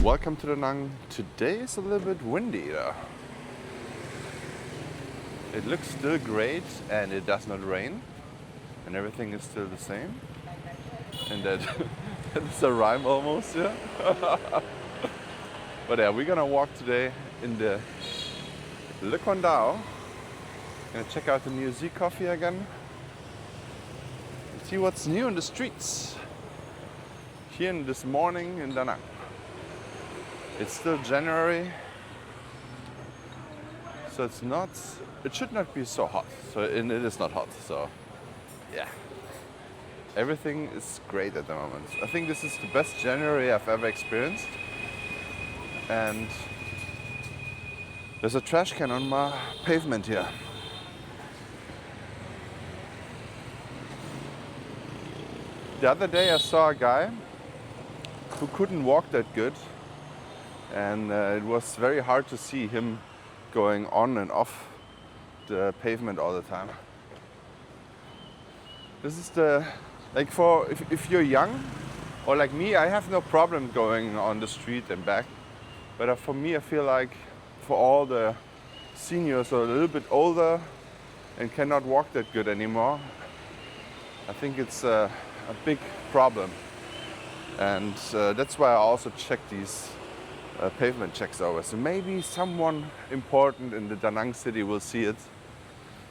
Welcome to Da Nang. Today is a little bit windy though. It looks still great and it does not rain and everything is still the same. And that's a rhyme almost, yeah. But yeah, we're gonna walk today in the Le Condao. Gonna check out the new Z Coffee again. And see what's new in the streets. Here in this morning in Da Nang. It's still January, so it should not be so hot. And it is not hot, so yeah. Everything is great at the moment. I think this is the best January I've ever experienced. And there's a trash can on my pavement here. The other day I saw a guy who couldn't walk that good. And it was very hard to see him going on and off the pavement all the time. This is if you're young or like me, I have no problem going on the street and back. But for me, I feel like for all the seniors who are a little bit older and cannot walk that good anymore, I think it's a big problem. And that's why I also check these pavement checks over. So maybe someone important in the Da Nang city will see it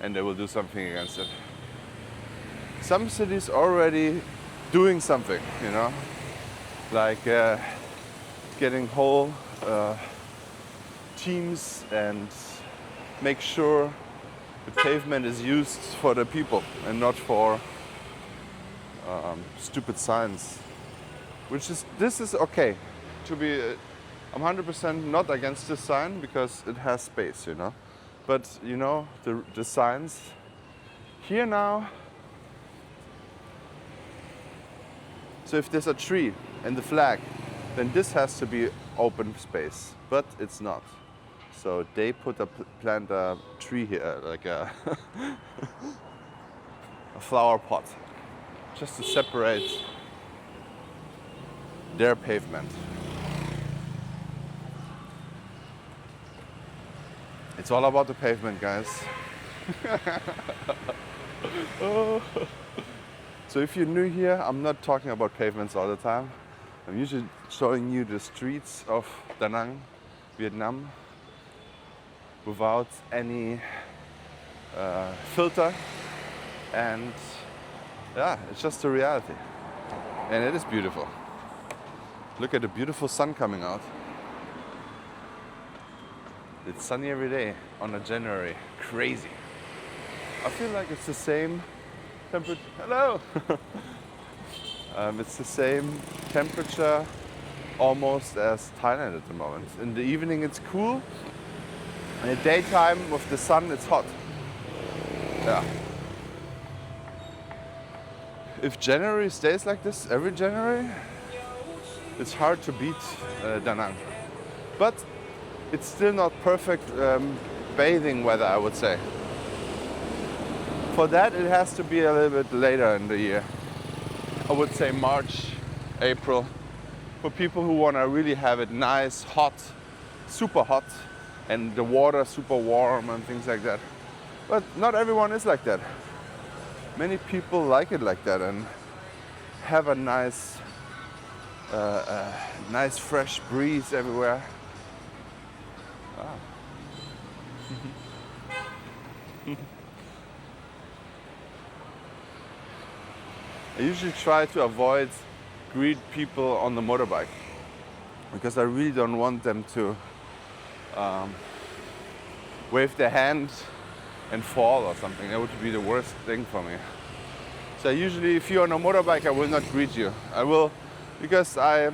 and they will do something against it. Some cities already doing something, you know, like getting whole teams and make sure the pavement is used for the people and not for stupid signs. This is okay to be. I'm 100% not against this sign because it has space, you know. But you know, the signs here now. So if there's a tree and the flag, then this has to be open space, but it's not. So they plant a tree here, like a flower pot, just to separate their pavement. It's all about the pavement, guys. Oh. So if you're new here, I'm not talking about pavements all the time. I'm usually showing you the streets of Da Nang, Vietnam, without any filter. And yeah, it's just the reality. And it is beautiful. Look at the beautiful sun coming out. It's sunny every day on a January. Crazy. I feel like it's the same temperature. Hello! It's the same temperature almost as Thailand at the moment. In the evening it's cool. In the daytime with the sun it's hot. Yeah. If January stays like this every January, it's hard to beat Da Nang. But it's still not perfect bathing weather, I would say. For that, it has to be a little bit later in the year. I would say March, April. For people who want to really have it nice, hot, super hot, and the water super warm and things like that. But not everyone is like that. Many people like it like that and have a nice fresh breeze everywhere. I usually try to avoid greet people on the motorbike because I really don't want them to wave their hand and fall or something. That would be the worst thing for me. So usually if you're on a motorbike, I will not greet you. I will, because I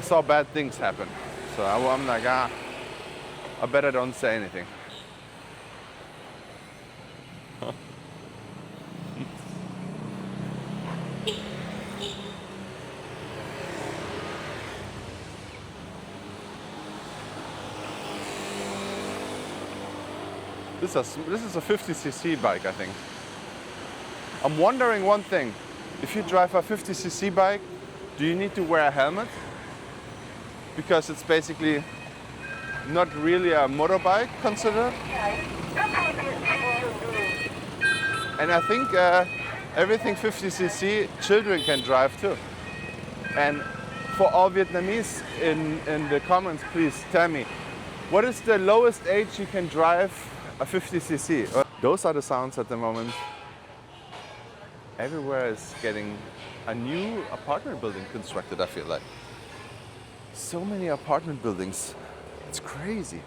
saw bad things happen. So I'm like, I better don't say anything. This is a 50cc bike, I think. I'm wondering one thing. If you drive a 50cc bike, do you need to wear a helmet? because it's basically not really a motorbike considered. And I think everything 50cc children can drive too. And for all Vietnamese in the comments, please tell me, what is the lowest age you can drive a 50cc? Those are the sounds at the moment. Everywhere is getting a new apartment building constructed, I feel like. So many apartment buildings. It's crazy.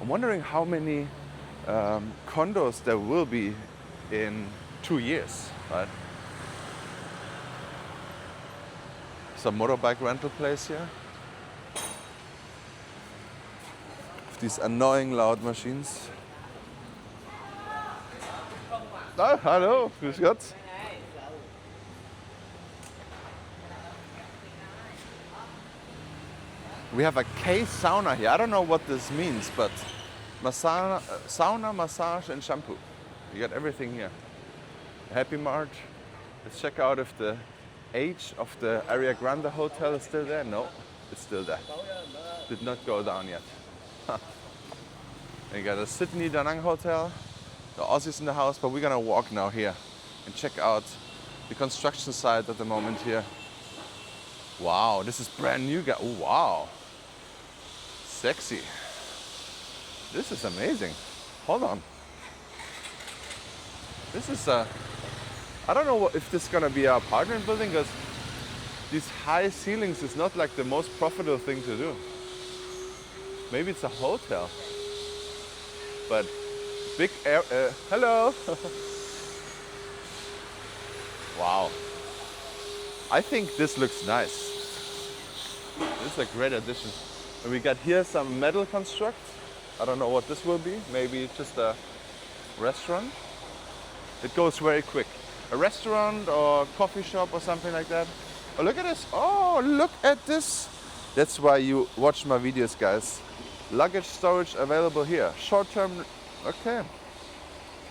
I'm wondering how many condos there will be in 2 years, right? Some motorbike rental place here. These annoying loud machines. Oh, hallo, grüß Gott. We have a K sauna here. I don't know what this means, but sauna, massage, and shampoo. You got everything here. Happy Mart. Let's check out if the age of the Area Grande Hotel is still there. No, it's still there. Did not go down yet. And you got a Sydney Da Nang Hotel. The Aussies in the house, but we're gonna walk now here and check out the construction site at the moment here. Wow, this is brand new. Oh, wow. Sexy. This is amazing. Hold on. This is I don't know if this is gonna be an apartment building, because these high ceilings is not like the most profitable thing to do. Maybe it's a hotel. But big air, hello. Wow. I think this looks nice. This is a great addition. And we got here some metal construct. I don't know what this will be. Maybe just a restaurant. It goes very quick. A restaurant or coffee shop or something like that. Oh, look at this. Oh, look at this. That's why you watch my videos, guys. Luggage storage available here. Short term. Okay.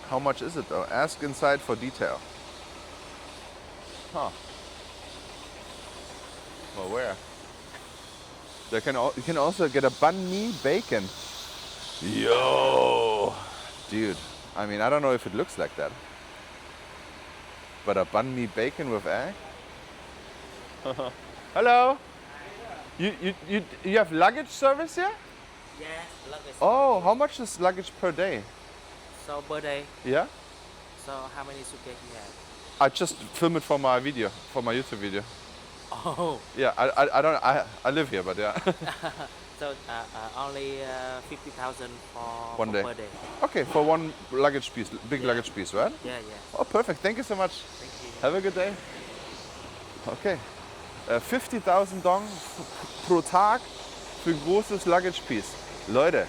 How much is it though? Ask inside for detail. Huh. Well, where? You can also get a banh mi bacon. Yo, dude. I mean, I don't know if it looks like that, but a banh mi bacon with egg. Hello. You have luggage service here? Yes, luggage. Oh, how much is luggage per day? So per day. Yeah. So how many suitcases you have? I just film it for my video, for my YouTube video. Oh. Yeah, I live here, but yeah. So only 50,000 for One day. per day. Okay, for one luggage piece, big Yeah. luggage piece, right? Yeah, yeah. Oh, perfect. Thank you so much. Thank you. Have a good day. Okay. 50.000 Dong pro Tag für ein großes luggage piece. Leute,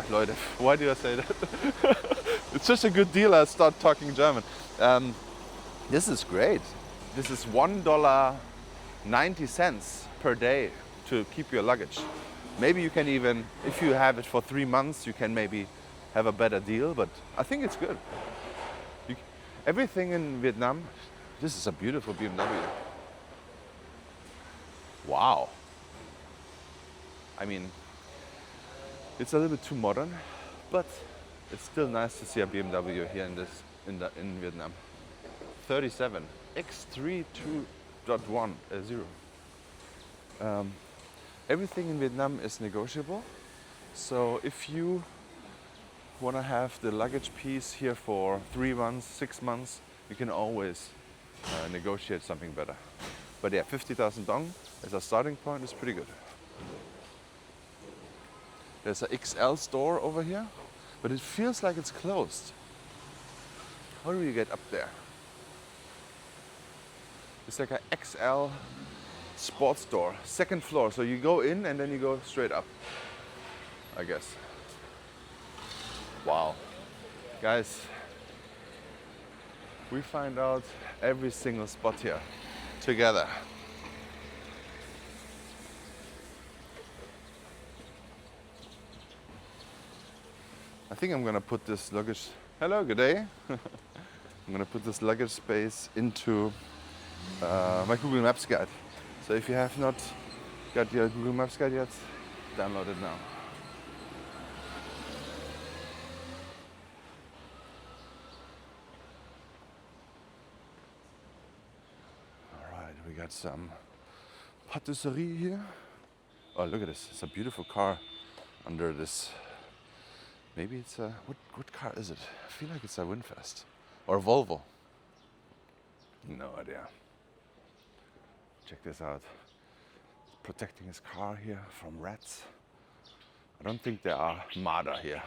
Leute, why do I say that? It's just a good deal I start talking German. This is great. This is $1.90 per day to keep your luggage. Maybe you can even, if you have it for 3 months, you can maybe have a better deal, but I think it's good. Everything in Vietnam, this is a beautiful BMW. Wow. I mean, it's a little bit too modern, but it's still nice to see a BMW here in Vietnam. 37 X3 2.1 0. Everything in Vietnam is negotiable. So if you want to have the luggage piece here for 3 months, 6 months, you can always negotiate something better. But yeah, 50,000 dong as a starting point is pretty good. There's an XL store over here, but it feels like it's closed. How do you get up there? It's like an XL sports store, second floor. So you go in and then you go straight up, I guess. Wow. Guys, we find out every single spot here together. I think I'm gonna put this luggage, hello, good day. I'm gonna put this luggage space into my Google Maps guide. So if you have not Got your Google Maps guide yet? Download it now. Alright, we got some patisserie here. Oh, look at this. It's a beautiful car under this. Maybe it's a... What car is it? I feel like it's a Winfest. Or a Volvo. No idea. Check this out. Protecting his car here from rats. I don't think there are marder here.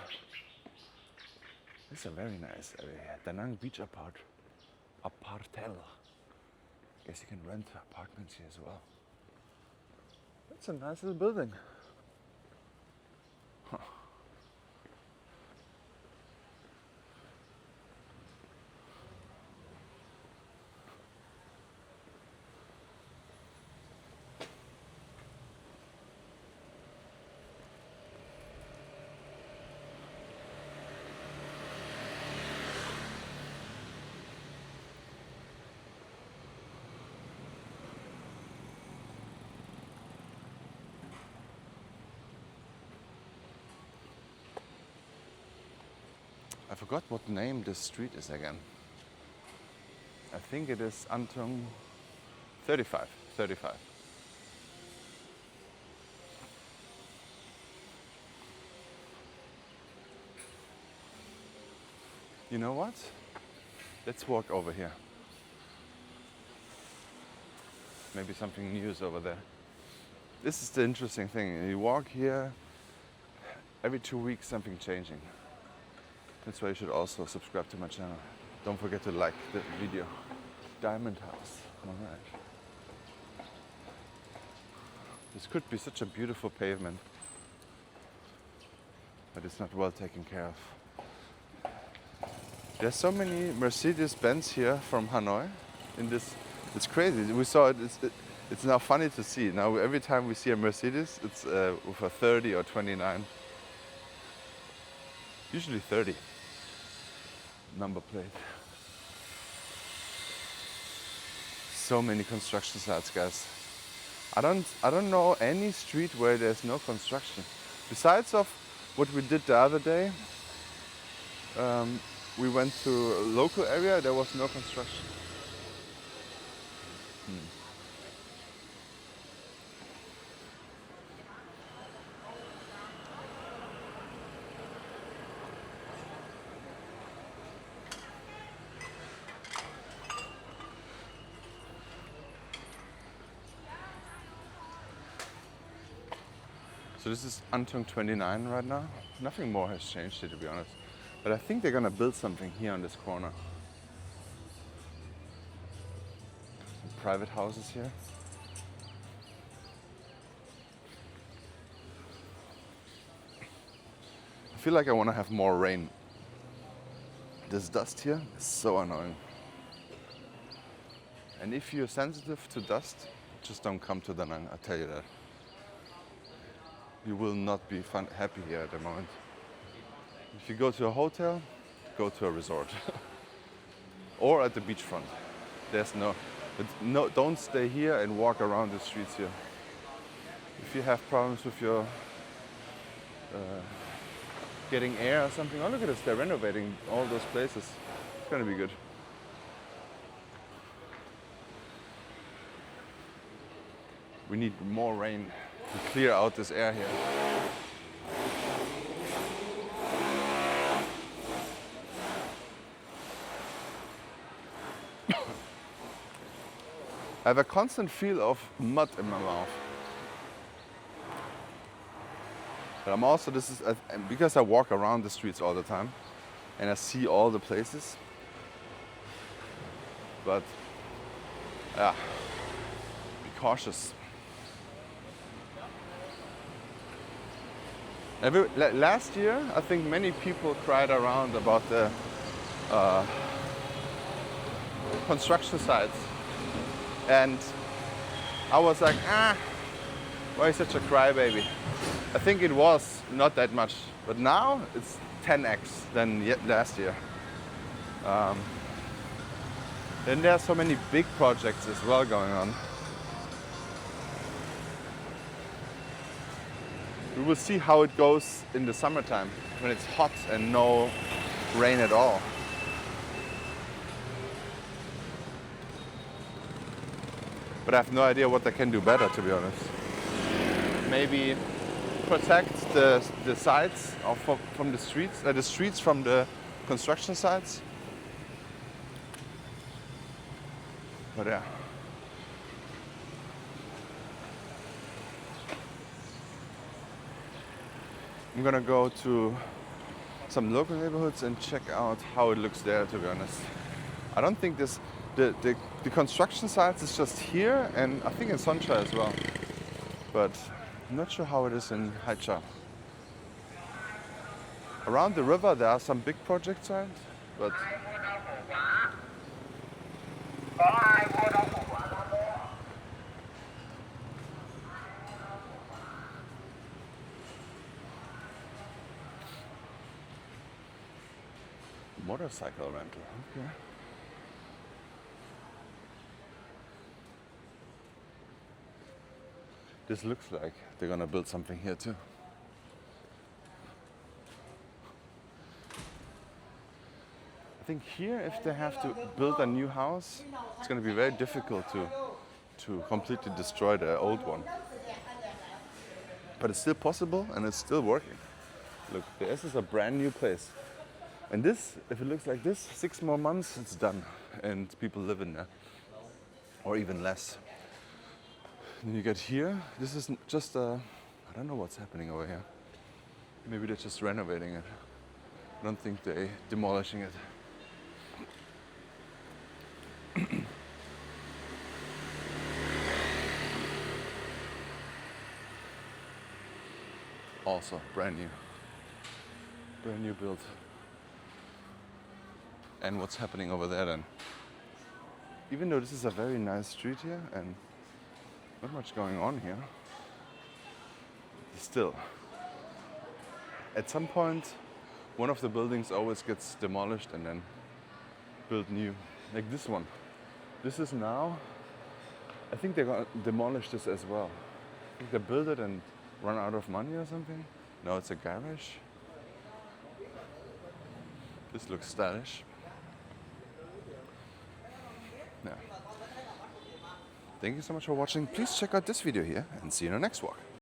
This is a very nice area. Da Nang Beach Apartel. Guess you can rent apartments here as well. That's a nice little building. Huh. I forgot what name this street is again. I think it is Antung 35. You know what? Let's walk over here. Maybe something new is over there. This is the interesting thing. You walk here, every 2 weeks something changing. That's why you should also subscribe to my channel. Don't forget to like the video. Diamond House. Alright. This could be such a beautiful pavement, but it's not well taken care of. There's so many Mercedes-Benz here from Hanoi in this. It's crazy. We saw it. It's now funny to see. Now every time we see a Mercedes, it's with a 30 or 29. Usually 30. Number plate. So many construction sites, guys. I don't know any street where there's no construction. Besides of what we did the other day, we went to a local area, there was no construction. So this is Antung 29 right now. Nothing more has changed here, to be honest. But I think they're gonna build something here on this corner. Some private houses here. I feel like I want to have more rain. This dust here is so annoying. And if you're sensitive to dust, just don't come to Da Nang, I tell you that. You will not be happy here at the moment. If you go to a hotel, go to a resort. Or at the beachfront. There's no, don't stay here and walk around the streets here. If you have problems with your getting air or something, oh look at this, they're renovating all those places. It's gonna be good. We need more rain to clear out this air here. I have a constant feel of mud in my mouth. But I'm also, because I walk around the streets all the time and I see all the places. But yeah, be cautious. Last year, I think many people cried around about the construction sites. And I was like, why are you such a crybaby? I think it was not that much, but now it's 10x than last year. Then there are so many big projects as well going on. We will see how it goes in the summertime when it's hot and no rain at all. But I have no idea what they can do better, to be honest. Maybe protect the sides from the streets from the construction sites. But yeah. I'm gonna go to some local neighborhoods and check out how it looks there, to be honest. I don't think the construction sites is just here, and I think in Soncha as well. But I'm not sure how it is in Haicha. Around the river there are some big project sites, but motorcycle rental, okay. This looks like they're gonna build something here too. I think here, if they have to build a new house, it's gonna be very difficult to completely destroy the old one. But it's still possible and it's still working. Look, this is a brand new place. And this, if it looks like this, 6 more months, it's done. And people live in there. Or even less. Then you get here, this is just a, I don't know what's happening over here. Maybe they're just renovating it. I don't think they're demolishing it. Also brand new build. And what's happening over there then? Even though this is a very nice street here and not much going on here, still, at some point, one of the buildings always gets demolished and then built new. Like this one. This is now, I think they're gonna demolish this as well. I think they build it and run out of money or something. No, it's a garage. This looks stylish. Yeah. Thank you so much for watching. Please check out this video here and see you in the next one.